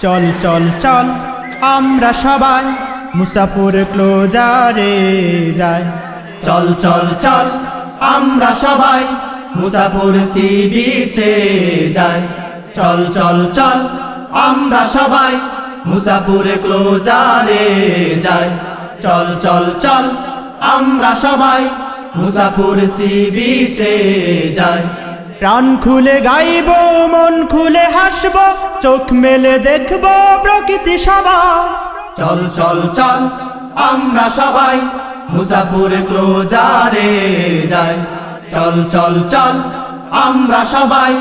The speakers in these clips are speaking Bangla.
চল চল চল আমরা সবাই মুসাফির ক্লোজারে যাই। চল চল চল আমরা সবাই মুসাফির সি বিচে যাই। চল চল চল আমরা সবাই মুসাফির ক্লোজারে যাই। চল চল চল আমরা সবাই মুসাফির সি বিচে যাই। প্রাণ খুলে গাইব, মন খুলে হাসব, চোখ মেলে দেখব প্রকৃতি সবাই। চল চল চল আমরা সবাই মুসাফির ক্লোজারে যাই। চল চল চল আমরা সবাই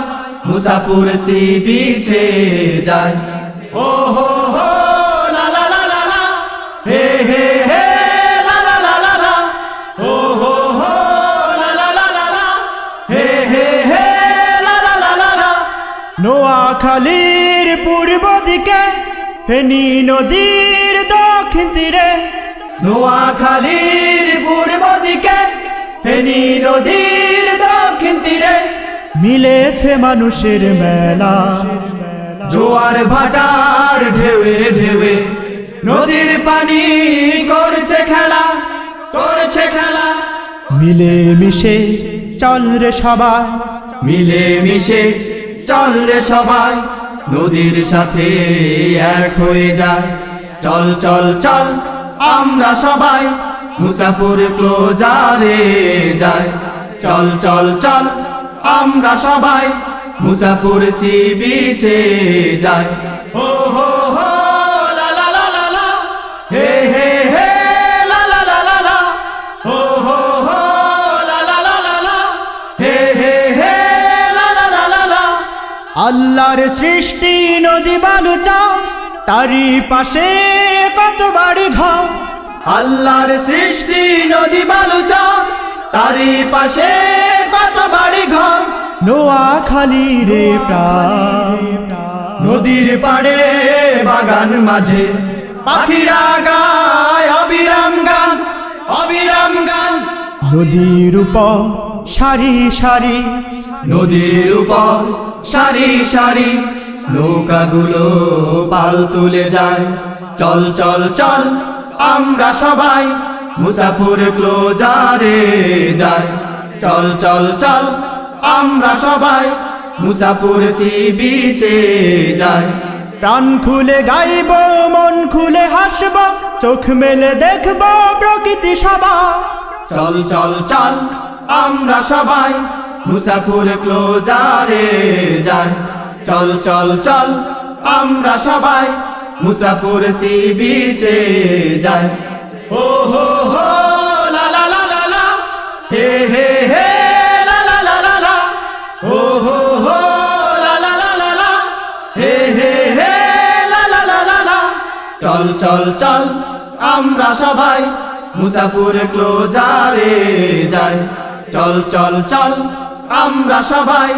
মুসাফির সি বিচে যাই। ও হো হো লা লা লা লা লা, হে হে হে লা লা লা লা লা, ও হো হো লা লা লা লা লা, হে হে হে লা লা লা লা লা। নোয়াখালীর পূর্ব দিকে, ফেনী নদীর দক্ষিণ তীরে, নোয়াখালীর পূর্ব দিকে, ফেনী নদীর দক্ষিণ তীরে মিলেছে মানুষের মেলা। জোয়ার ভাটার ঢেউে ঢেউে নদীর পানি করছে খেলা, করছে খেলা। মিলে মিশে চল রে সবাই, মিলে মিশে চল রে সবাই, নদীর সাথে এক হয়ে যায়। চল চল চল আমরা সবাই মুসাফির ক্লোজারে যাই। চল চল চল আমরা সবাই মুসাফির সি বিচে যাই। ও হো হো লা লা লা লা লা, হে হে হে লা লা লা লা লা, ও হো হো লা লা লা লা লা, হে হে হে লা লা লা লা লা। আল্লাহর সৃষ্টি নদী বালুচা, তারই পাশে কত বাড়ি ঘর। আল্লাহর সৃষ্টি নদী বালুচা, তারই পাশে কত বাড়ি ঘর। নোয়াখালী রে প্রাণ, নদীর পাড়ে বাগান মাঝে পাখিরা গায় অবিরাম গান, অবিরাম গান। নদীর উপর সারি সারি, নদীর উপর সারি সারি নৌকাগুলো পাল তুলে যায়। চল চল চল আমরা সবাই মুসাফির ক্লোজারে যাই। চল চল চল আমরা সবাই মুসাফির সি বিচে যাই। প্রাণ খুলে গাইব, মন খুলে হাসব, চোখ মেলে দেখব প্রকৃতি সবাই। চল চল চল আমরা সবাই মুসাফির ক্লোজারে যাই। চল চল চল আমরা সবাই মুসাফির সি বিচে যাই। ও হো হো লা লা লা লা লা, হে হে হে লা লা লা লা লা, ও হো হো লা লা লা লা লা, হে হে হে লা লা লা লা লা। চল চল চল আমরা সবাই মুসাফির ক্লোজারে যাই। চল চল চল আমরা সবাই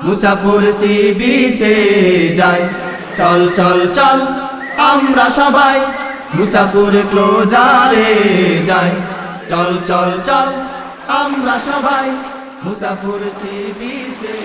মুসাফির সি বিচে যাই। চল চল চল আমরা সবাই মুসাফির ক্লোজারে যাই। চল চল চল আমরা সবাই মুসাফির সি বিচে